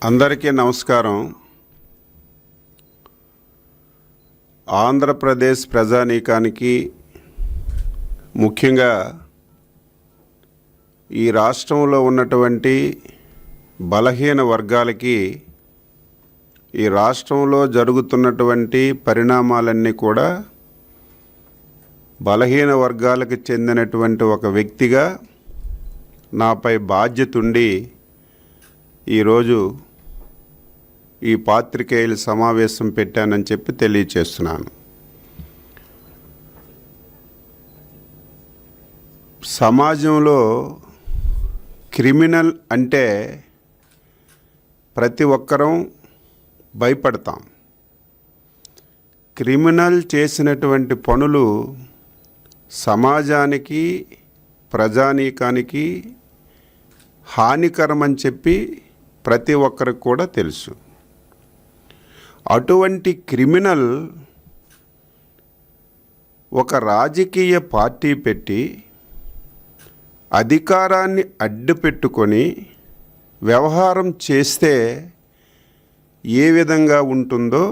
అందరికీ నమస్కారం. ఆంధ్రప్రదేశ్ ప్రజానీకానికి, ముఖ్యంగా ఈ రాష్ట్రంలో ఉన్నటువంటి బలహీన వర్గాలకి ఈ రాష్ట్రంలో జరుగుతున్నటువంటి పరిణామాలన్నీ కూడా బలహీన వర్గాలకు చెందినటువంటి ఒక వ్యక్తిగా నాపై బాధ్యత ఉండి ఈరోజు ఈ పాత్రికేయుల సమావేశం పెట్టానని చెప్పి తెలియచేస్తున్నాను. సమాజంలో క్రిమినల్ అంటే ప్రతి ఒక్కరం భయపడతాం. క్రిమినల్ చేసినటువంటి పనులు సమాజానికి, ప్రజానీకానికి హానికరమని చెప్పి ప్రతి ఒక్కరికి కూడా తెలుసు. అటువంటి క్రిమినల్ ఒక రాజకీయ పార్టీ పెట్టి అధికారాన్ని అడ్డుపెట్టుకొని వ్యవహారం చేస్తే ఏ విధంగా ఉంటుందో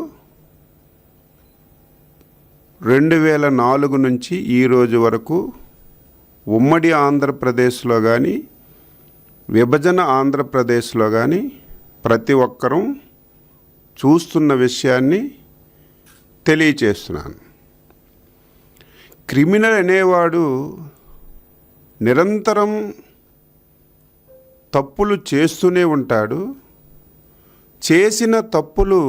2004 నుంచి ఈ రోజు వరకు ఉమ్మడి ఆంధ్రప్రదేశ్లో కానీ విభజన ఆంధ్రప్రదేశ్లో కానీ ప్రతి ఒక్కరూ చూస్తున్న విషయాన్ని తెలియచేస్తున్నాను. క్రిమినల్ అనేవాడు నిరంతరం తప్పులు చేస్తూనే ఉంటాడు. చేసిన తప్పులు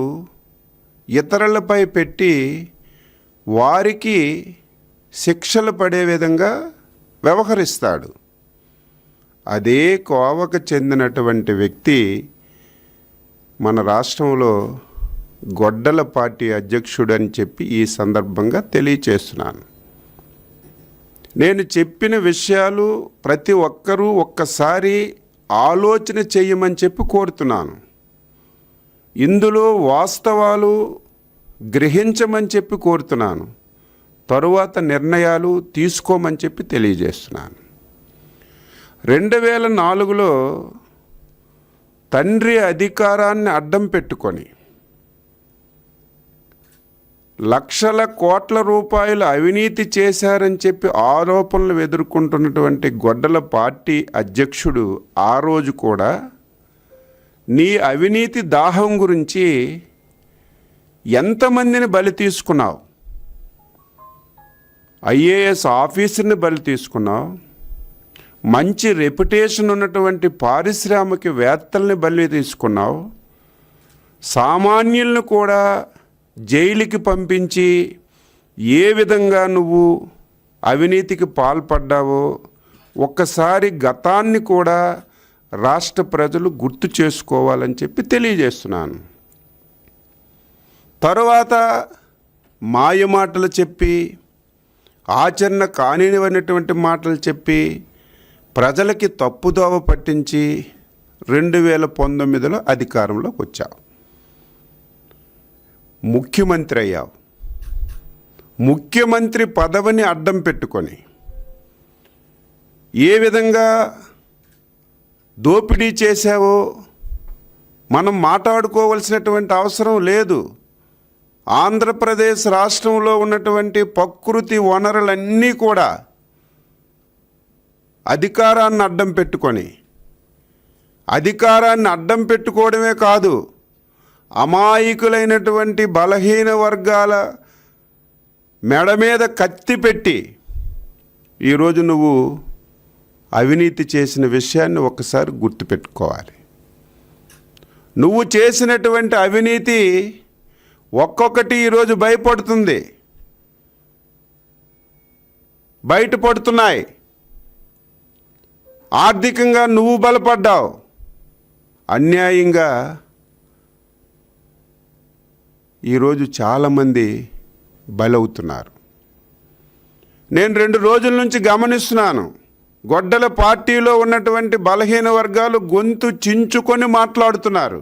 ఇతరులపై పెట్టి వారికి శిక్షలు పడే విధంగా వ్యవహరిస్తాడు. అదే కోవకు చెందినటువంటి వ్యక్తి మన రాష్ట్రంలో గొడ్డల పార్టీ అధ్యక్షుడు అని చెప్పి ఈ సందర్భంగా తెలియచేస్తున్నాను. నేను చెప్పిన విషయాలు ప్రతి ఒక్కరూ ఒక్కసారి ఆలోచన చేయమని చెప్పి కోరుతున్నాను. ఇందులో వాస్తవాలు గ్రహించమని చెప్పి కోరుతున్నాను. తరువాత నిర్ణయాలు తీసుకోమని చెప్పి తెలియజేస్తున్నాను. 2004లో తండ్రి అధికారాన్ని అడ్డం పెట్టుకొని లక్షల కోట్ల రూపాయల అవినీతి చేశారని చెప్పి ఆరోపణలు ఎదుర్కొంటున్నటువంటి గొడ్డల పార్టీ అధ్యక్షుడు ఆ రోజు కూడా నీ అవినీతి దాహం గురించి ఎంతమందిని బలి తీసుకున్నావు? ఐఏఎస్ ఆఫీసర్ని బలి తీసుకున్నావు, మంచి రెప్యుటేషన్ ఉన్నటువంటి పారిశ్రామికవేత్తల్ని బలి తీసుకున్నావు, సామాన్యులను కూడా జైలుకి పంపించి ఏ విధంగా నువ్వు అవినీతికి పాల్పడ్డావో ఒక్కసారి గతాన్ని కూడా రాష్ట్ర ప్రజలు గుర్తు చేసుకోవాలని చెప్పి తెలియజేస్తున్నాను. తరువాత మాయమాటలు చెప్పి, ఆచరణ కానివన్నటువంటి మాటలు చెప్పి ప్రజలకి తప్పుదోవ పట్టించి 2019లో అధికారంలోకి వచ్చావు. ముఖ్యమంత్రి అయ్యావు. ముఖ్యమంత్రి పదవిని అడ్డం పెట్టుకొని ఏ విధంగా దోపిడీ చేశావో మనం మాట్లాడుకోవాల్సినటువంటి అవసరం లేదు. ఆంధ్రప్రదేశ్ రాష్ట్రంలో ఉన్నటువంటి ప్రకృతి వనరులన్నీ కూడా అధికారాన్ని అడ్డం పెట్టుకోవడమే కాదు, అమాయకులైనటువంటి బలహీన వర్గాల మెడ మీద కత్తి పెట్టి ఈరోజు నువ్వు అవినీతి చేసిన విషయాన్ని ఒక్కసారి గుర్తుపెట్టుకోవాలి. నువ్వు చేసినటువంటి అవినీతి ఒక్కొక్కటి ఈరోజు బయటపడుతున్నాయి. ఆర్థికంగా నువ్వు బలపడ్డావు, అన్యాయంగా ఈరోజు చాలామంది బలవుతున్నారు. నేను 2 రోజుల నుంచి గమనిస్తున్నాను. గొడ్డల పార్టీలో ఉన్నటువంటి బలహీన వర్గాలు గొంతు చించుకొని మాట్లాడుతున్నారు.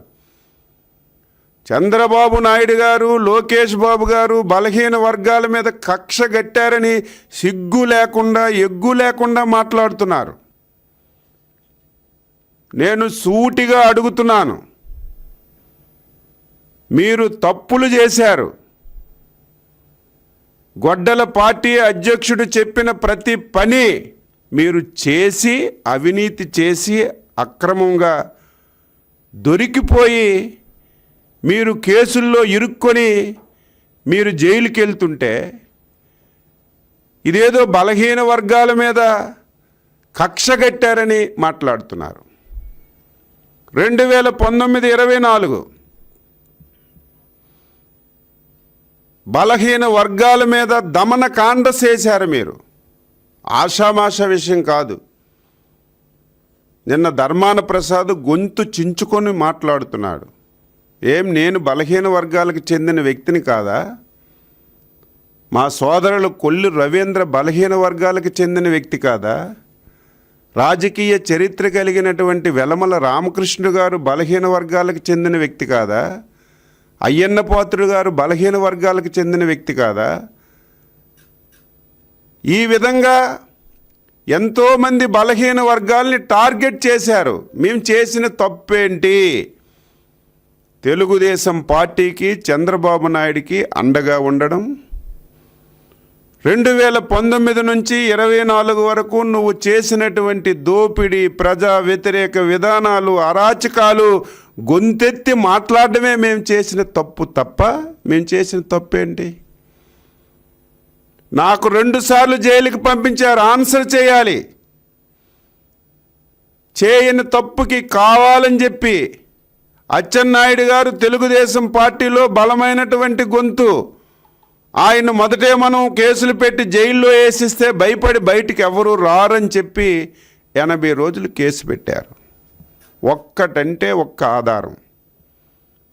చంద్రబాబు నాయుడు గారు, లోకేష్ బాబు గారు బలహీన వర్గాల మీద కక్ష గట్టారని సిగ్గు లేకుండా, ఎగ్గు లేకుండా మాట్లాడుతున్నారు. నేను సూటిగా అడుగుతున్నాను, మీరు తప్పులు చేశారు. గొడ్డల పార్టీ అధ్యక్షుడు చెప్పిన ప్రతి పని మీరు చేసి, అవినీతి చేసి, అక్రమంగా దొరికిపోయి మీరు కేసుల్లో ఇరుక్కొని మీరు జైలుకి వెళ్తుంటే ఇదేదో బలహీన వర్గాల మీద కక్ష కట్టారని మాట్లాడుతున్నారు. 2019-24 బలహీన వర్గాల మీద దమనకాండ చేశారు మీరు. ఆషామాష విషయం కాదు. నిన్న ధర్మాన ప్రసాద్ గొంతు చించుకొని మాట్లాడుతున్నాడు. నేను బలహీన వర్గాలకు చెందిన వ్యక్తిని కాదా? మా సోదరులు కొల్లు రవీంద్ర బలహీన వర్గాలకు చెందిన వ్యక్తి కాదా? రాజకీయ చరిత్ర కలిగినటువంటి వెలమల రామకృష్ణ గారు బలహీన వర్గాలకు చెందిన వ్యక్తి కాదా? అయ్యన్న పాత్రుడు గారు బలహీన వర్గాలకు చెందిన వ్యక్తి కాదా? ఈ విధంగా ఎంతోమంది బలహీన వర్గాల్ని టార్గెట్ చేశారు. మేము చేసిన తప్పేంటి? తెలుగుదేశం పార్టీకి, చంద్రబాబు నాయుడికి అండగా ఉండడం. 2019 నుంచి 24 వరకు నువ్వు చేసినటువంటి దోపిడీ, ప్రజా వ్యతిరేక విధానాలు, అరాచకాలు గొంతెత్తి మాట్లాడడమే మేము చేసిన తప్పు తప్ప మేము చేసిన తప్పేంటి? నాకు 2 సార్లు జైలుకి పంపించారు. ఆన్సర్ చేయాలి. చేయని తప్పుకి కావాలని చెప్పి అచ్చెన్నాయుడు గారు తెలుగుదేశం పార్టీలో బలమైనటువంటి గొంతు. ఆయన మొదటే మనం కేసులు పెట్టి జైల్లో వేసిస్తే భయపడి బయటికి ఎవరు రారని చెప్పి 80 రోజులు కేసు పెట్టారు. ఒక్కటంటే ఒక్క ఆధారం,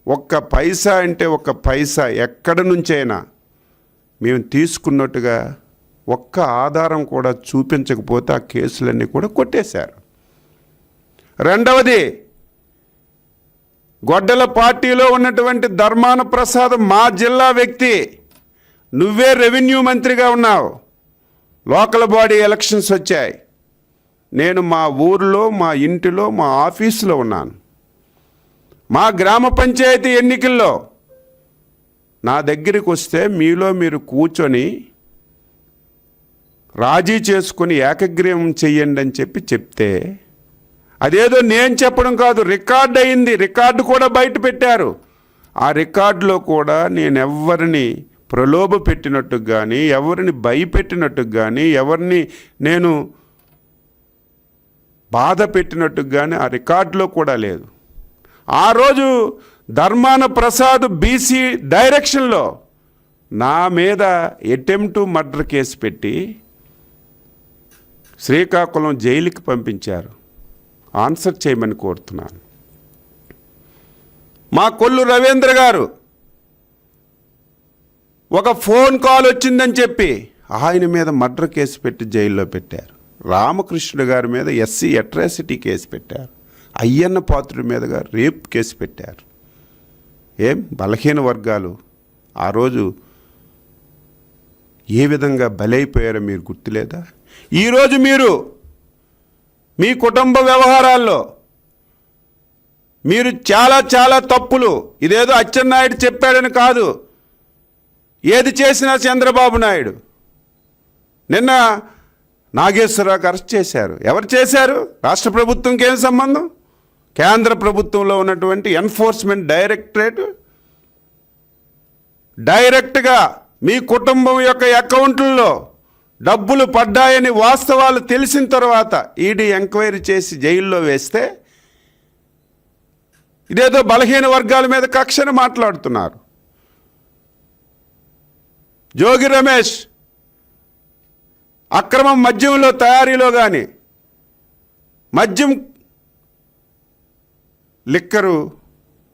ఒక్క పైసా అంటే ఒక్క పైసా ఎక్కడి నుంచైనా మేము తీసుకున్నట్టుగా ఒక్క ఆధారం కూడా చూపించకపోతే ఆ కేసులన్నీ కూడా కొట్టేశారు. రెండవది, గొడ్డల పార్టీలో ఉన్నటువంటి ధర్మాన ప్రసాద్ మా జిల్లా వ్యక్తి. నువ్వే రెవెన్యూ మంత్రిగా ఉన్నావు. లోకల్ బాడీ ఎలక్షన్స్ వచ్చాయి. నేను మా ఊరిలో, మా ఇంటిలో, మా ఆఫీసులో ఉన్నాను. మా గ్రామ పంచాయతీ ఎన్నికల్లో నా దగ్గరికి వస్తే మీలో మీరు కూర్చొని రాజీ చేసుకొని ఏకగ్రీవం చెయ్యండి అని చెప్తే అదేదో నేను చెప్పడం కాదు, రికార్డు అయింది. రికార్డు కూడా బయట పెట్టారు. ఆ రికార్డులో కూడా నేను ఎవరిని ప్రలోభ పెట్టినట్టు కానీ, ఎవరిని భయపెట్టినట్టు కానీ, ఎవరిని నేను బాధ పెట్టినట్టు కానీ ఆ రికార్డులో కూడా లేదు. ఆ రోజు ధర్మాన ప్రసాద్ బీసీ డైరెక్షన్లో నా మీద అటెంప్ట్ మర్డర్ కేసు పెట్టి శ్రీకాకుళం జైలుకి పంపించారు. ఆన్సర్ చేయమని కోరుతున్నాను. మా కొల్లు రవీంద్ర గారు ఒక ఫోన్ కాల్ వచ్చిందని చెప్పి ఆయన మీద మర్డర్ కేసు పెట్టి జైల్లో పెట్టారు. రామకృష్ణ గారి మీద ఎస్సీ అట్రాసిటీ కేసు పెట్టారు. అయ్యన్న పాత్రుడి మీదుగా రేప్ కేసు పెట్టారు. బలహీన వర్గాలు ఆ రోజు ఏ విధంగా బలైపోయారో మీరు గుర్తులేదా? ఈరోజు మీరు మీ కుటుంబ వ్యవహారాల్లో మీరు చాలా చాలా తప్పులు, ఇదేదో అచ్చెన్నాయుడు చెప్పాడని కాదు, ఏది చేసినా చంద్రబాబు నాయుడు. నిన్న నాగేశ్వరరావుకి అరెస్ట్ చేశారు. ఎవరు చేశారు? రాష్ట్ర ప్రభుత్వంకి ఏం సంబంధం? కేంద్ర ప్రభుత్వంలో ఉన్నటువంటి ఎన్ఫోర్స్మెంట్ డైరెక్టరేట్ డైరెక్ట్గా మీ కుటుంబం యొక్క అకౌంట్లలో డబ్బులు పడ్డాయని వాస్తవాలు తెలిసిన తర్వాత ఈడీ ఎంక్వైరీ చేసి జైల్లో వేస్తే ఇదేదో బలహీన వర్గాల మీద కక్షను మాట్లాడుతున్నారు. జోగి రమేష్ అక్రమం మద్యంలో తయారీలో కానీ, మద్యం లిక్కరు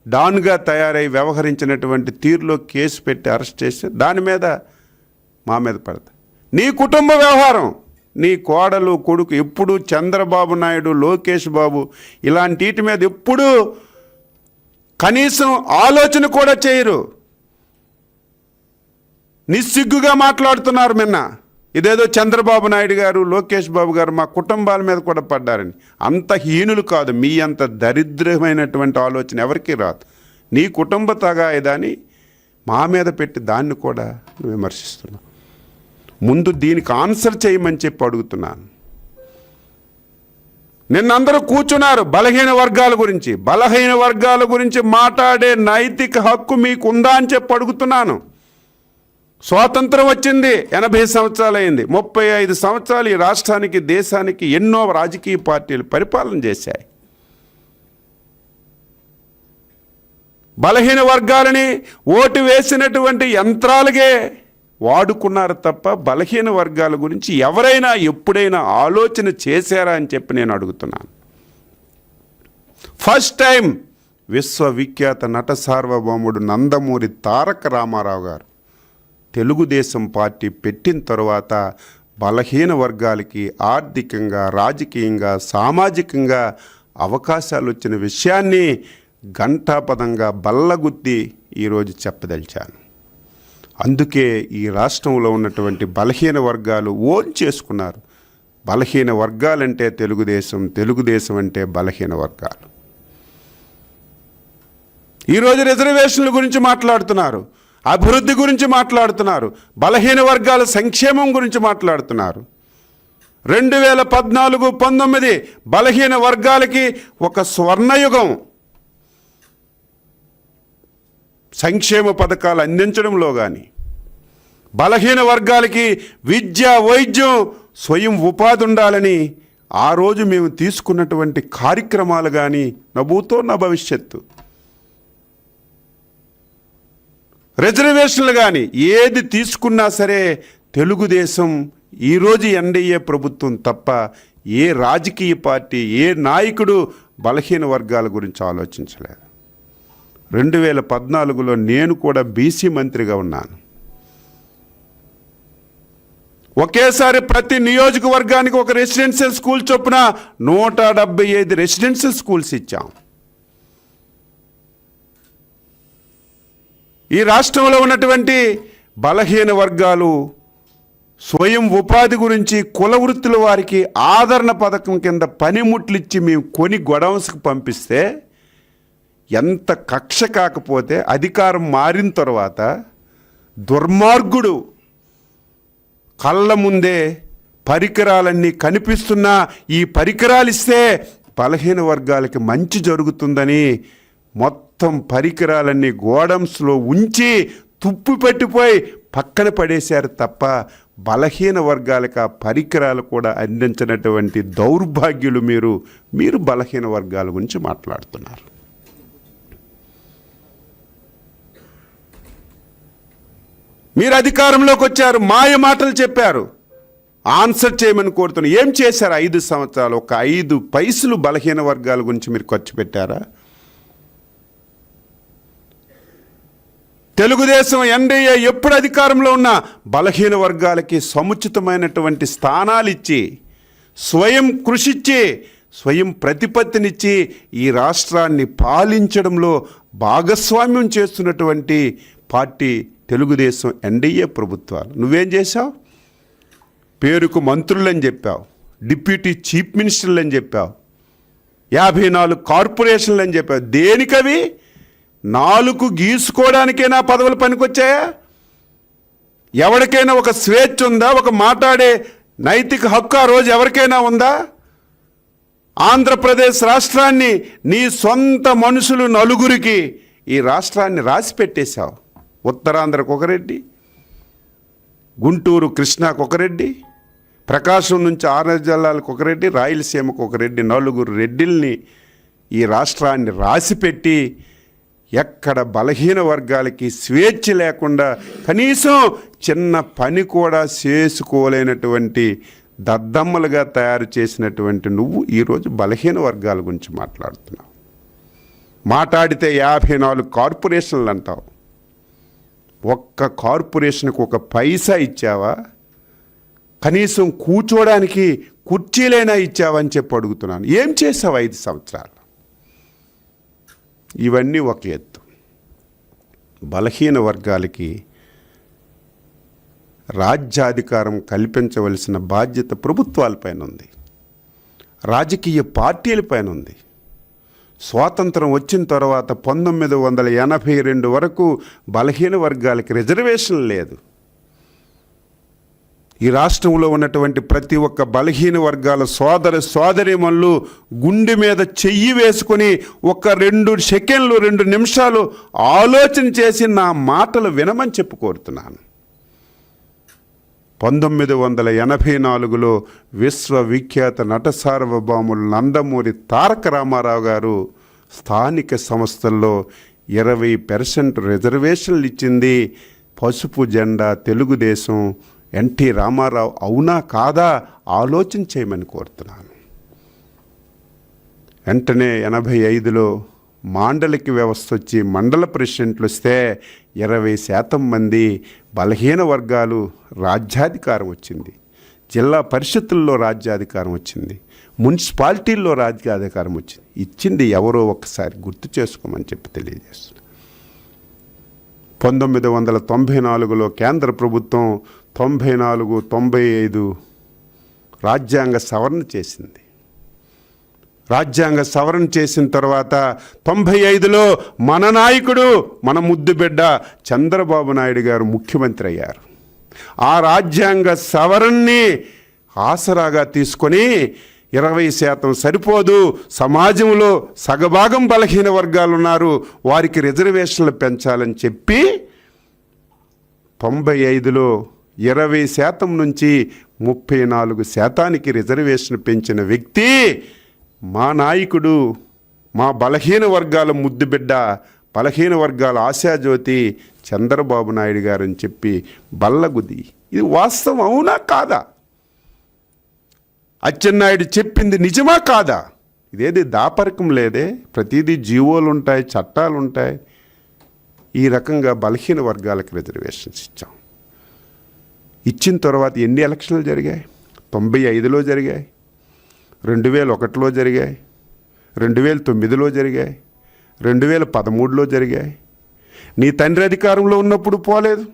డాన్గా తయారై వ్యవహరించినటువంటి తీరులో కేసు పెట్టి అరెస్ట్ చేస్తే దాని మీద మా మీద పడతాయి. నీ కుటుంబ వ్యవహారం, నీ కోడలు కొడుకు ఎప్పుడు చంద్రబాబు నాయుడు, లోకేష్ బాబు ఇలాంటి వీటి మీద ఎప్పుడూ కనీసం ఆలోచన కూడా చేయరు. నిస్సిగ్గుగా మాట్లాడుతున్నారు. నిన్న ఇదేదో చంద్రబాబు నాయుడు గారు, లోకేష్ బాబు గారు మా కుటుంబాల మీద కూడా పడ్డారని. అంత హీనులు కాదు. మీ అంత దరిద్రమైనటువంటి ఆలోచన ఎవరికీ రాదు. నీ కుటుంబ తగాయిదాన్ని మా మీద పెట్టి దాన్ని కూడా విమర్శిస్తున్నావు. ముందు దీనికి ఆన్సర్ చేయమని చెప్పి అడుగుతున్నాను. నిన్నందరూ కూర్చున్నారు బలహీన వర్గాల గురించి మాట్లాడే నైతిక హక్కు మీకు ఉందా అని చెప్పి అడుగుతున్నాను. స్వాతంత్రం వచ్చింది 80 సంవత్సరాలు అయింది. 35 సంవత్సరాలు ఈ రాష్ట్రానికి దేశానికి ఎన్నో రాజకీయ పార్టీలు పరిపాలన చేశాయి. బలహీన వర్గాలని ఓటు వేసినటువంటి యంత్రాలుగే వాడుకున్నారు తప్ప బలహీన వర్గాల గురించి ఎవరైనా ఎప్పుడైనా ఆలోచన చేశారా అని చెప్పి నేను అడుగుతున్నాను. ఫస్ట్ టైం విశ్వవిఖ్యాత నట సార్వభౌముడు నందమూరి తారక రామారావు గారు తెలుగుదేశం పార్టీ పెట్టిన తర్వాత బలహీన వర్గాలకి ఆర్థికంగా, రాజకీయంగా, సామాజికంగా అవకాశాలు వచ్చిన విషయాన్ని ఘంటాపదంగా బల్లగుద్ది ఈరోజు చెప్పదలిచాను. అందుకే ఈ రాష్ట్రంలో ఉన్నటువంటి బలహీన వర్గాలు ఓన్ చేసుకున్నారు. బలహీన వర్గాలంటే తెలుగుదేశం, తెలుగుదేశం అంటే బలహీన వర్గాలు. ఈరోజు రిజర్వేషన్ల గురించి మాట్లాడుతున్నారు, అభివృద్ధి గురించి మాట్లాడుతున్నారు, బలహీన వర్గాల సంక్షేమం గురించి మాట్లాడుతున్నారు. 2014-19 బలహీన వర్గాలకి ఒక స్వర్ణయుగం. సంక్షేమ పథకాలు అందించడంలో కానీ, బలహీన వర్గాలకి విద్య, వైద్యం, స్వయం ఉపాధి ఉండాలని ఆ రోజు మేము తీసుకున్నటువంటి కార్యక్రమాలు కానీ నభూతో నా భవిష్యత్తు, రిజర్వేషన్లు కానీ ఏది తీసుకున్నా సరే తెలుగుదేశం ఈరోజు ఎన్డీఏ ప్రభుత్వం తప్ప ఏ రాజకీయ పార్టీ, ఏ నాయకుడు బలహీన వర్గాల గురించి ఆలోచించలేదు. 2014లో నేను కూడా బీసీ మంత్రిగా ఉన్నాను. ఒకేసారి ప్రతి నియోజకవర్గానికి ఒక రెసిడెన్షియల్ స్కూల్ చొప్పున 175 రెసిడెన్షియల్ స్కూల్స్ ఇచ్చాం. ఈ రాష్ట్రంలో ఉన్నటువంటి బలహీన వర్గాలు స్వయం ఉపాధి గురించి కుల వృత్తుల వారికి ఆదరణ పథకం కింద పనిముట్లు ఇచ్చి మేము కొని గొడౌన్స్కి పంపిస్తే ఎంత కక్ష కాకపోతే అధికారం మారిన తర్వాత దుర్మార్గుడు కళ్ళ ముందే పరికరాలన్నీ కనిపిస్తున్నా ఈ పరికరాలు ఇస్తే బలహీన వర్గాలకి మంచి జరుగుతుందని మొత్తం పరికరాలన్నీ గోడౌన్స్లో ఉంచి తుప్పు పెట్టిపోయి పక్కన పడేశారు తప్ప బలహీన వర్గాలకు ఆ పరికరాలు కూడా అందించినటువంటి దౌర్భాగ్యులు మీరు బలహీన వర్గాల గురించి మాట్లాడుతున్నారు. మీరు అధికారంలోకి వచ్చారు, మాయ మాటలు చెప్పారు, ఆన్సర్ చేయమని కోరుతున్నారు. ఏం చేశారు 5 సంవత్సరాలు? ఒక 5 పైసలు బలహీన వర్గాల గురించి మీరు ఖర్చు పెట్టారా? తెలుగుదేశం ఎన్డీఏ ఎప్పుడు అధికారంలో ఉన్నా బలహీన వర్గాలకి సముచితమైనటువంటి స్థానాలు ఇచ్చి, స్వయం కృషిచ్చి, స్వయం ప్రతిపత్తినిచ్చి ఈ రాష్ట్రాన్ని పాలించడంలో భాగస్వామ్యం చేస్తున్నటువంటి పార్టీ తెలుగుదేశం ఎన్డీఏ ప్రభుత్వాలు. నువ్వేం చేశావు? పేరుకు మంత్రులని చెప్పావు, డిప్యూటీ చీఫ్ మినిస్టర్లు అని చెప్పావు, 54 కార్పొరేషన్లు అని చెప్పావు. దేనికవి? 4 గీసుకోవడానికైనా పదవులు పనికొచ్చాయా? ఎవరికైనా ఒక స్వేచ్ఛ ఉందా? ఒక మాట్లాడే నైతిక హక్కు ఆ రోజు ఎవరికైనా ఉందా? ఆంధ్రప్రదేశ్ రాష్ట్రాన్ని నీ సొంత మనుషులు 4 ఈ రాష్ట్రాన్ని రాసి పెట్టేశావు. ఉత్తరాంధ్రకు ఒక రెడ్డి, గుంటూరు కృష్ణాకు ఒక రెడ్డి, ప్రకాశం నుంచి 6 జిల్లాలకు ఒక రెడ్డి, రాయలసీమకు ఒక రెడ్డి, 4 రెడ్డిల్ని ఈ రాష్ట్రాన్ని రాసిపెట్టి ఎక్కడ బలహీన వర్గాలకి స్వేచ్ఛ లేకుండా కనీసం చిన్న పని కూడా చేసుకోలేనటువంటి దద్దమ్మలుగా తయారు చేసినటువంటి నువ్వు ఈరోజు బలహీన వర్గాల గురించి మాట్లాడుతున్నావు. మాట్లాడితే 54 కార్పొరేషన్లు అంటావు. ఒక్క కార్పొరేషన్కి ఒక పైసా ఇచ్చావా? కనీసం కూర్చోడానికి కుర్చీలైనా ఇచ్చావా అని చెప్పి అడుగుతున్నాను. ఏం చేసావు 5 సంవత్సరాలు? ఇవన్నీ ఒక ఎత్తు. బలహీన వర్గాలకి రాజ్యాధికారం కల్పించవలసిన బాధ్యత ప్రభుత్వాలపైన ఉంది, రాజకీయ పార్టీలపైన ఉంది, స్వాతంత్రం వచ్చిన తర్వాత 1982 వరకు బలహీన వర్గాలకి రిజర్వేషన్ లేదు. ఈ రాష్ట్రంలో ఉన్నటువంటి ప్రతి ఒక్క బలహీన వర్గాల సోదరీమణులు గుండె మీద చెయ్యి వేసుకొని ఒక 2 సెకండ్లు 2 నిమిషాలు ఆలోచన చేసి నా మాటలు వినమని చెప్పి కోరుతున్నాను. 1984లో విశ్వవిఖ్యాత నట సార్వభౌములు నందమూరి తారక రామారావు గారు స్థానిక సంస్థల్లో 20% రిజర్వేషన్లు ఇచ్చింది పసుపు జెండా తెలుగుదేశం, ఎన్టీ రామారావు. అవునా కాదా ఆలోచన చేయమని కోరుతున్నాను. వెంటనే 85లో మాండలిక వ్యవస్థ వచ్చి మండల ప్రెసిడెంట్లు వస్తే 20% మంది బలహీన వర్గాలు రాజ్యాధికారం వచ్చింది. జిల్లా పరిషత్తుల్లో రాజ్యాధికారం వచ్చింది. మున్సిపాలిటీల్లో రాజ్యాధికారం వచ్చింది. ఇచ్చింది ఎవరో ఒకసారి గుర్తు చేసుకోమని చెప్పి తెలియజేస్తుంది. 1994లో కేంద్ర ప్రభుత్వం 94-95 రాజ్యాంగ సవరణ చేసింది. రాజ్యాంగ సవరణ చేసిన తర్వాత 95లో మన నాయకుడు, మన ముద్దుబిడ్డ చంద్రబాబు నాయుడు గారు ముఖ్యమంత్రి అయ్యారు. ఆ రాజ్యాంగ సవరణని ఆసరాగా తీసుకొని 20% సరిపోదు, సమాజంలో సగభాగం బలహీన వర్గాలు ఉన్నారు, వారికి రిజర్వేషన్లు పెంచాలని చెప్పి 95లో 20% నుంచి 34% రిజర్వేషన్ పెంచిన వ్యక్తి మా నాయకుడు, మా బలహీన వర్గాల ముద్దుబిడ్డ, బలహీన వర్గాల ఆశాజ్యోతి చంద్రబాబు నాయుడు గారు అని చెప్పి బల్లగుద్ది. ఇది వాస్తవం అవునా కాదా? అచ్చెన్నాయుడు చెప్పింది నిజమా కాదా? ఇదేది దాపరికం లేదే. ప్రతిదీ జీవోలు ఉంటాయి, చట్టాలు ఉంటాయి. ఈ రకంగా బలహీన వర్గాలకు రిజర్వేషన్స్ ఇచ్చాం. ఇచ్చిన తర్వాత ఎన్ని ఎలక్షన్లు జరిగాయి? 95లో జరిగాయి, 2001లో జరిగాయి, 2009లో జరిగాయి, 2013లో జరిగాయి. నీ తండ్రి అధికారంలో ఉన్నప్పుడు పోలేదు.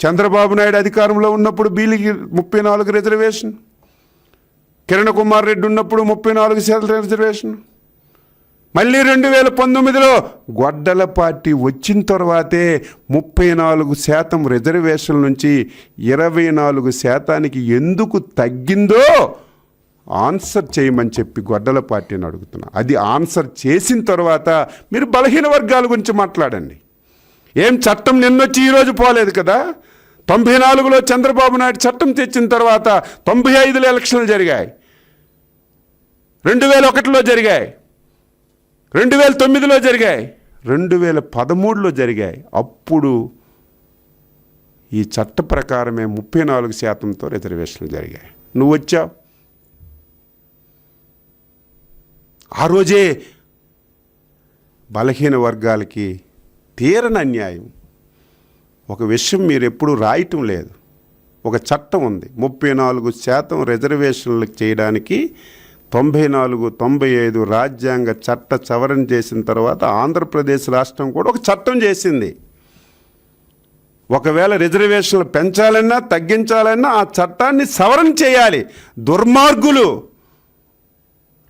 చంద్రబాబు నాయుడు అధికారంలో ఉన్నప్పుడు బీలికి 34 రిజర్వేషన్, కిరణ్ కుమార్ రెడ్డి ఉన్నప్పుడు 34% రిజర్వేషన్. మళ్ళీ 2019లో గొడ్డల పార్టీ వచ్చిన తర్వాతే 34% రిజర్వేషన్ నుంచి 24% ఎందుకు తగ్గిందో ఆన్సర్ చేయమని చెప్పి గొడ్డల పార్టీని అడుగుతున్నా. అది ఆన్సర్ చేసిన తర్వాత మీరు బలహీన వర్గాల గురించి మాట్లాడండి. ఏం చట్టం నిన్నొచ్చి ఈరోజు పోలేదు కదా. 94లో చంద్రబాబు నాయుడు చట్టం తెచ్చిన తర్వాత 95లో ఎలక్షన్లు జరిగాయి, 2001లో జరిగాయి, 2009లో జరిగాయి, 2013లో జరిగాయి. అప్పుడు ఈ చట్ట ప్రకారమే 34%తో రిజర్వేషన్లు జరిగాయి. నువ్వు వచ్చావు. ఆ రోజే బలహీన వర్గాలకి తీరని అన్యాయం. ఒక విషయం మీరు ఎప్పుడు రాయటం లేదు. ఒక చట్టం ఉంది, 34% రిజర్వేషన్లు చేయడానికి 94-95 రాజ్యాంగ చట్ట సవరణ చేసిన తర్వాత ఆంధ్రప్రదేశ్ రాష్ట్రం కూడా ఒక చట్టం చేసింది. ఒకవేళ రిజర్వేషన్లు పెంచాలన్నా తగ్గించాలన్నా ఆ చట్టాన్ని సవరణ చేయాలి. దుర్మార్గులు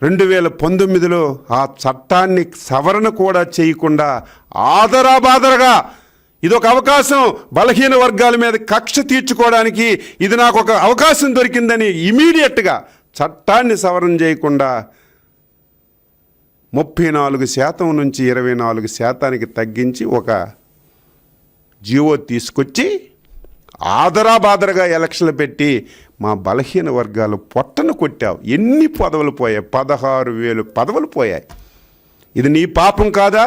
2019లో ఆ చట్టాన్ని సవరణ కూడా చేయకుండా ఆదరాబాదరగా ఇదొక అవకాశం, బలహీన వర్గాల మీద కక్ష తీర్చుకోవడానికి ఇది నాకు ఒక అవకాశం దొరికిందని ఇమీడియట్గా చట్టాన్ని సవరణ చేయకుండా 34% నుంచి 24%కి తగ్గించి ఒక జీవో తీసుకొచ్చి ఆదరాబాదరగా ఎలక్షన్లు పెట్టి మా బలహీన వర్గాలు పొట్టను కొట్టావు. ఎన్ని పదవులు పోయాయి? 16,000 పదవులు పోయాయి. ఇది నీ పాపం కాదా?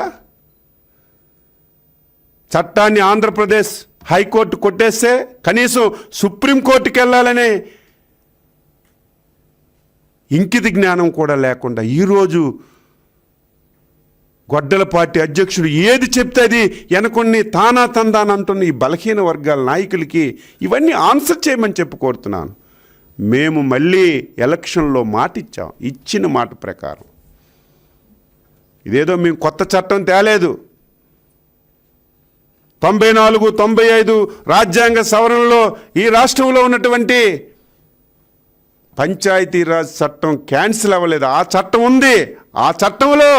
చట్టాన్ని ఆంధ్రప్రదేశ్ హైకోర్టు కొట్టేస్తే కనీసం సుప్రీంకోర్టుకి వెళ్ళాలనే ఇంకిత జ్ఞానం కూడా లేకుండా ఈరోజు గొడ్డల పార్టీ అధ్యక్షుడు ఏది చెప్తే అది వెనకొన్ని తానా తందానంటున్న ఈ బలహీన వర్గాల నాయకులకి ఇవన్నీ ఆన్సర్ చేయమని చెప్పి కోరుతున్నాను. మేము మళ్ళీ ఎలక్షన్లో మాట ఇచ్చాం. ఇచ్చిన మాట ప్రకారం ఇదేదో మేము కొత్త చట్టం తేలేదు. 94-95 రాజ్యాంగ సవరణలో ఈ రాష్ట్రంలో ఉన్నటువంటి పంచాయతీరాజ్ చట్టం క్యాన్సిల్ అవ్వలేదు. ఆ చట్టం ఉంది. ఆ చట్టంలో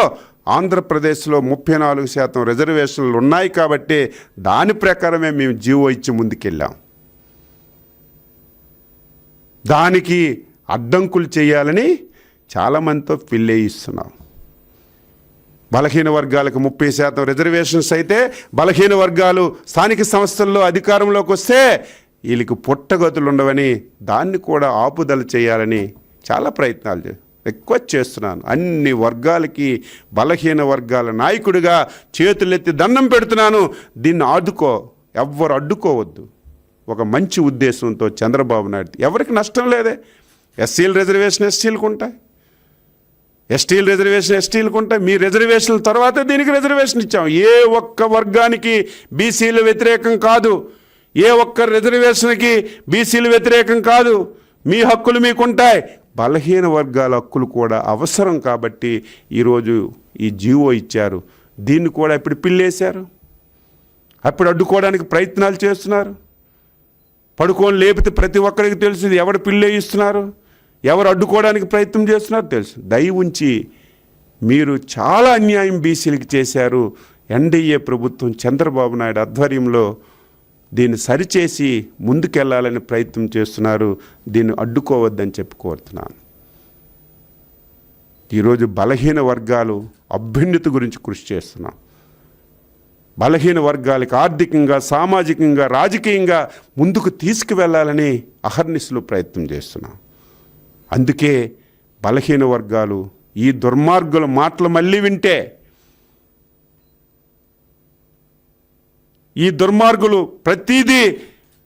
ఆంధ్రప్రదేశ్లో 34% రిజర్వేషన్లు ఉన్నాయి కాబట్టి దాని ప్రకారమే మేము జీవో ఇచ్చి ముందుకెళ్ళాం. దానికి అడ్డంకులు చేయాలని చాలామందితో పిల్లేయిస్తున్నాం. బలహీన వర్గాలకు 30% రిజర్వేషన్స్ అయితే బలహీన వర్గాలు స్థానిక సంస్థల్లో అధికారంలోకి వస్తే వీళ్ళకి పుట్టగతులు ఉండవని దాన్ని కూడా ఆపుదల చేయాలని చాలా ప్రయత్నాలు రిక్వెస్ట్ చేస్తున్నాను. అన్ని వర్గాలకి బలహీన వర్గాల నాయకుడిగా చేతులెత్తి దండం పెడుతున్నాను. దీన్ని ఆదుకో, ఎవ్వరు అడ్డుకోవద్దు. ఒక మంచి ఉద్దేశంతో చంద్రబాబు నాయుడు, ఎవరికి నష్టం లేదే. ఎస్సీల రిజర్వేషన్ ఎస్సీలకు ఉంటాయి, ఎస్టీల రిజర్వేషన్ ఎస్టీలకు ఉంటాయి. మీ రిజర్వేషన్ల తర్వాత దీనికి రిజర్వేషన్ ఇచ్చాం. ఏ ఒక్క వర్గానికి బీసీలు వ్యతిరేకం కాదు, ఏ ఒక్క రిజర్వేషన్కి బీసీలు వ్యతిరేకం కాదు. మీ హక్కులు మీకుంటాయి. బలహీన వర్గాల హక్కులు కూడా అవసరం కాబట్టి ఈరోజు ఈ జీవో ఇచ్చారు. దీన్ని కూడా ఇప్పుడు పిల్లేశారు. అప్పుడు అడ్డుకోవడానికి ప్రయత్నాలు చేస్తున్నారు. పడుకొని లేపితే ప్రతి ఒక్కరికి తెలుసు ఇది ఎవరు పిల్లేయిస్తున్నారు, ఎవరు అడ్డుకోవడానికి ప్రయత్నం చేస్తున్నారు తెలుసు. దయ ఉంచి మీరు చాలా అన్యాయం బీసీలకి చేశారు. ఎన్డీఏ ప్రభుత్వం చంద్రబాబు నాయుడు ఆధ్వర్యంలో దీన్ని సరిచేసి ముందుకెళ్లాలని ప్రయత్నం చేస్తున్నారు. దీన్ని అడ్డుకోవద్దని చెప్పి కోరుతున్నాను. ఈరోజు బలహీన వర్గాలు అభ్యున్నతి గురించి కృషి చేస్తున్నాం. బలహీన వర్గాలకు ఆర్థికంగా, సామాజికంగా, రాజకీయంగా ముందుకు తీసుకువెళ్ళాలని అహర్నిశలు ప్రయత్నం చేస్తున్నాం. అందుకే బలహీన వర్గాలు ఈ దుర్మార్గుల మాటలు మళ్ళీ వింటే, ఈ దుర్మార్గులు ప్రతిదీ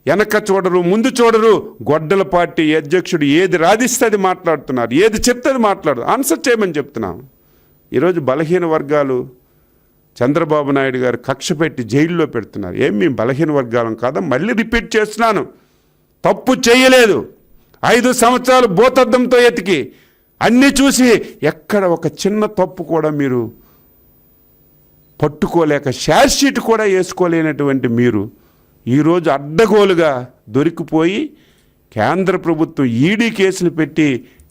వెనక చూడరు, ముందు చూడరు. గొడ్డల పార్టీ అధ్యక్షుడు ఏది రాధిస్తే అది మాట్లాడుతున్నారు, ఏది చెప్తే అది మాట్లాడు, ఆన్సర్ చేయమని చెప్తున్నాం. ఈరోజు బలహీన వర్గాలు చంద్రబాబు నాయుడు గారు కక్ష పెట్టి జైల్లో పెడుతున్నారు. ఏం మేము బలహీన వర్గాలం కాదా? మళ్ళీ రిపీట్ చేస్తున్నాను, తప్పు చేయలేదు. 5 సంవత్సరాలు భూతద్దంతో ఎతికి అన్నీ చూసి ఎక్కడ ఒక చిన్న తప్పు కూడా మీరు పట్టుకోలేక, షేర్ షీట్ కూడా వేసుకోలేనటువంటి మీరు ఈరోజు అడ్డగోలుగా దొరికిపోయి కేంద్ర ప్రభుత్వం ఈడీ కేసులు పెట్టి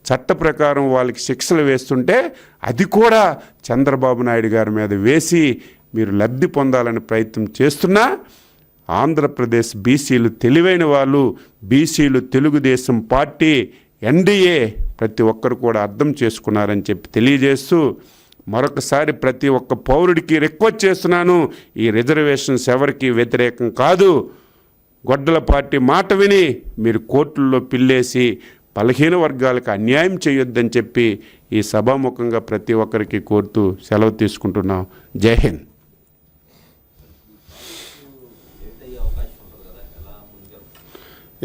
చట్ట ప్రకారం వాళ్ళకి శిక్షలు వేస్తుంటే అది కూడా చంద్రబాబు నాయుడు గారి మీద వేసి మీరు లబ్ధి పొందాలని ప్రయత్నం చేస్తున్నా ఆంధ్రప్రదేశ్ బీసీలు తెలివైన వాళ్ళు, బీసీలు తెలుగుదేశం పార్టీ, ఎన్డీఏ ప్రతి ఒక్కరు కూడా అర్థం చేసుకున్నారని చెప్పి తెలియజేస్తూ మరొకసారి ప్రతి ఒక్క పౌరుడికి రిక్వెస్ట్ చేస్తున్నాను, ఈ రిజర్వేషన్స్ ఎవరికి వ్యతిరేకం కాదు. గొడ్డల పార్టీ మాట విని మీరు కోర్టుల్లో పిల్లేసి బలహీన వర్గాలకు అన్యాయం చేయొద్దని చెప్పి ఈ సభాముఖంగా ప్రతి ఒక్కరికి కోరుతూ సెలవు తీసుకుంటున్నాం. జై హింద్.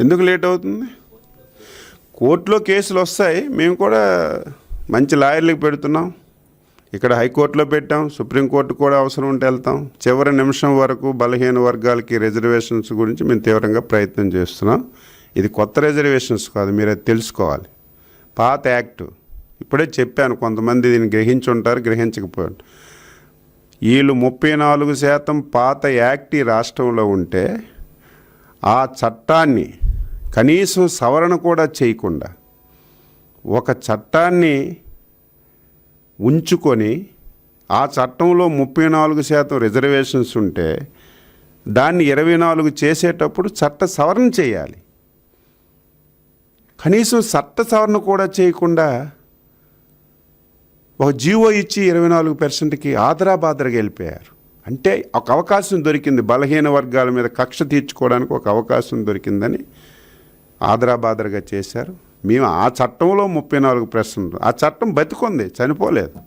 ఎందుకు లేట్ అవుతుంది? కోర్టులో కేసులు వస్తాయి. మేము కూడా మంచి లాయర్లకు పెడుతున్నాం. ఇక్కడ హైకోర్టులో పెట్టాం, సుప్రీంకోర్టు కూడా అవసరం ఉంటే వెళ్తాం. చివరి నిమిషం వరకు బలహీన వర్గాలకి రిజర్వేషన్స్ గురించి మేము తీవ్రంగా ప్రయత్నం చేస్తున్నాం. ఇది కొత్త రిజర్వేషన్స్ కాదు, మీరు అది తెలుసుకోవాలి. పాత యాక్టు ఇప్పుడే చెప్పాను, కొంతమంది దీన్ని గ్రహించి ఉంటారు, గ్రహించకపోయారు. వీళ్ళు 34% పాత యాక్ట్ ఈ రాష్ట్రంలో ఉంటే ఆ చట్టాన్ని కనీసం సవరణ కూడా చేయకుండా ఒక చట్టాన్ని ఉంచుకొని ఆ చట్టంలో 34% రిజర్వేషన్స్ ఉంటే దాన్ని 24 చేసేటప్పుడు చట్ట సవరణ చేయాలి. కనీసం చట్ట సవరణ కూడా చేయకుండా ఒక జీవో ఇచ్చి 24%కి ఆదరాబాదరగా వెళ్ళిపోయారు. అంటే ఒక అవకాశం దొరికింది, బలహీన వర్గాల మీద కక్ష తీర్చుకోవడానికి ఒక అవకాశం దొరికిందని ఆదరాబాదరగా చేశారు. మేము ఆ చట్టంలో 34%, ఆ చట్టం బతికుంది, చనిపోలేదు.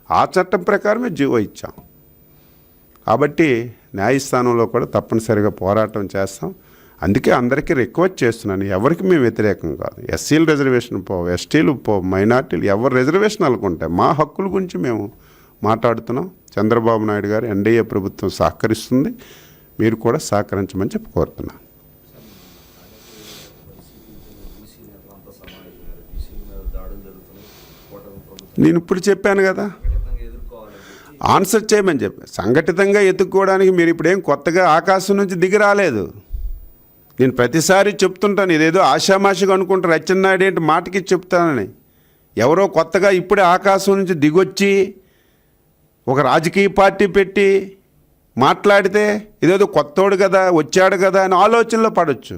ఆ చట్టం ప్రకారమే జీవో ఇచ్చాం. కాబట్టి న్యాయస్థానంలో కూడా తప్పనిసరిగా పోరాటం చేస్తాం. అందుకే అందరికీ రిక్వెస్ట్ చేస్తున్నాను, ఎవరికి మేము వ్యతిరేకం కాదు. ఎస్సీలు రిజర్వేషన్ పోవు, ఎస్టీలు పోవు, మైనార్టీలు ఎవరు రిజర్వేషన్ అనుకుంటే మా హక్కుల గురించి మేము మాట్లాడుతున్నాం. చంద్రబాబు నాయుడు గారు ఎన్డీఏ ప్రభుత్వం సహకరిస్తుంది, మీరు కూడా సహకరించమని చెప్పి కోరుతున్నాను. నేను ఇప్పుడు చెప్పాను కదా, ఆన్సర్ చేయమని చెప్పి సంఘటితంగా ఎత్తుక్కోవడానికి మీరు ఇప్పుడేం కొత్తగా ఆకాశం నుంచి దిగి రాలేదు. నేను ప్రతిసారి చెప్తుంటాను, ఇదేదో ఆషామాషిగా అనుకుంటారు అచ్చెన్నాయుడు ఏంటి మాటకి చెప్తానని. ఎవరో కొత్తగా ఇప్పుడే ఆకాశం నుంచి దిగొచ్చి ఒక రాజకీయ పార్టీ పెట్టి మాట్లాడితే ఇదేదో కొత్తోడు కదా వచ్చాడు కదా అని ఆలోచనలో పడవచ్చు.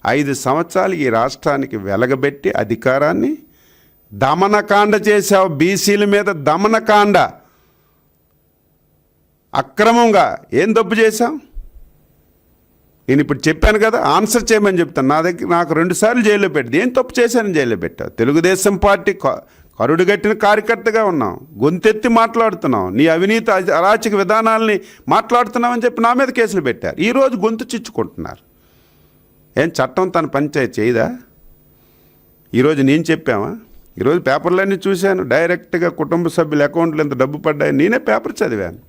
5 సంవత్సరాలు ఈ రాష్ట్రానికి వెలగబెట్టి అధికారాన్ని దమనకాండ చేశావు. బీసీల మీద దమనకాండ, అక్రమంగా ఏం తప్పు చేశాం? నేను ఇప్పుడు చెప్పాను కదా, ఆన్సర్ చేయమని చెప్తాను. నాకు 2 సార్లు జైల్లో పెట్టింది. ఏం తప్పు చేశానని జైల్లో పెట్టావు? తెలుగుదేశం పార్టీ కరుడుగట్టిన కార్యకర్తగా ఉన్నాం, గొంతెత్తి మాట్లాడుతున్నాం, నీ అవినీతి అరాచక విధానాల్ని మాట్లాడుతున్నామని చెప్పి నా మీద కేసులు పెట్టారు. ఈరోజు గొంతు చిచ్చుకుంటున్నారు. ఏం చట్టం తన పంచాయతీ చేయదా? ఈరోజు నేను చెప్పామా? ఈరోజు పేపర్లన్నీ చూశాను, డైరెక్ట్గా కుటుంబ సభ్యుల అకౌంట్లో ఎంత డబ్బు పడ్డాయి నేనే పేపర్ చదివాను.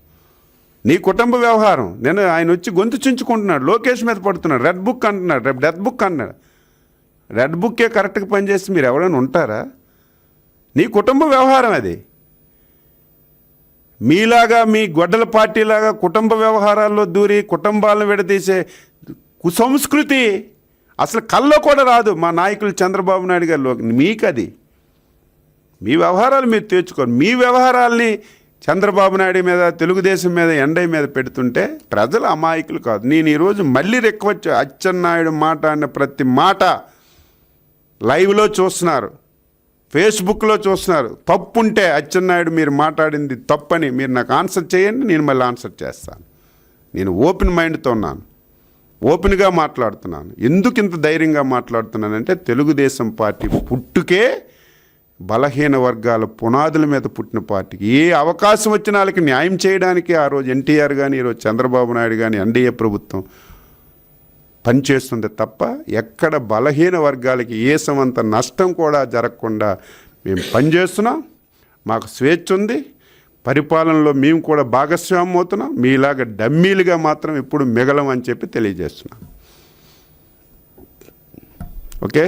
నీ కుటుంబ వ్యవహారం. నేను ఆయన వచ్చి గొంతు చించుకుంటున్నాడు, లోకేష్ మీద పడుతున్నాడు, రెడ్ బుక్ అంటున్నాడు, రేపు డెత్ బుక్ అన్నాడు. రెడ్ బుక్కే కరెక్ట్గా పనిచేస్తే మీరు ఎవరైనా ఉంటారా? నీ కుటుంబ వ్యవహారం అది. మీలాగా మీ గొడ్డల పార్టీలాగా కుటుంబ వ్యవహారాల్లో దూరి కుటుంబాలను విడదీసే కుసంస్కృతి అసలు కల్లో కూడా రాదు మా నాయకులు చంద్రబాబు నాయుడు గారిలో. మీకు అది మీ వ్యవహారాలు మీరు తీర్చుకోండి. మీ వ్యవహారాల్ని చంద్రబాబు నాయుడు మీద, తెలుగుదేశం మీద, ఎండై మీద పెడుతుంటే ప్రజలు అమాయకులు కాదు. నేను ఈరోజు మళ్ళీ రిక్వెస్ట్, అచ్చెన్నాయుడు మాట అన్న ప్రతి మాట లైవ్లో చూస్తున్నారు, ఫేస్బుక్లో చూస్తున్నారు. తప్పుంటే అచ్చెన్నాయుడు మీరు మాట్లాడింది తప్పని మీరు నాకు ఆన్సర్ చేయండి, నేను మళ్ళీ ఆన్సర్ చేస్తాను. నేను ఓపెన్ మైండ్తో ఉన్నాను, ఓపెన్గా మాట్లాడుతున్నాను. ఎందుకు ఇంత ధైర్యంగా మాట్లాడుతున్నానంటే తెలుగుదేశం పార్టీ పుట్టుకే బలహీన వర్గాల పునాదుల మీద పుట్టిన పార్టీకి ఏ అవకాశం వచ్చిన వాళ్ళకి న్యాయం చేయడానికి ఆ రోజు ఎన్టీఆర్ కానీ, ఈరోజు చంద్రబాబు నాయుడు కానీ, ఎన్డీఏ ప్రభుత్వం పనిచేస్తుంది తప్ప ఎక్కడ బలహీన వర్గాలకి ఏ సమంత నష్టం కూడా జరగకుండా మేము పనిచేస్తున్నాం. మాకు స్వేచ్ఛ ఉంది, పరిపాలనలో మేము కూడా భాగస్వామ్యం అవుతున్నాం. మీలాగా డమ్మీలుగా మాత్రం ఇప్పుడు మిగలం అని చెప్పి తెలియజేస్తున్నాం. ఓకే.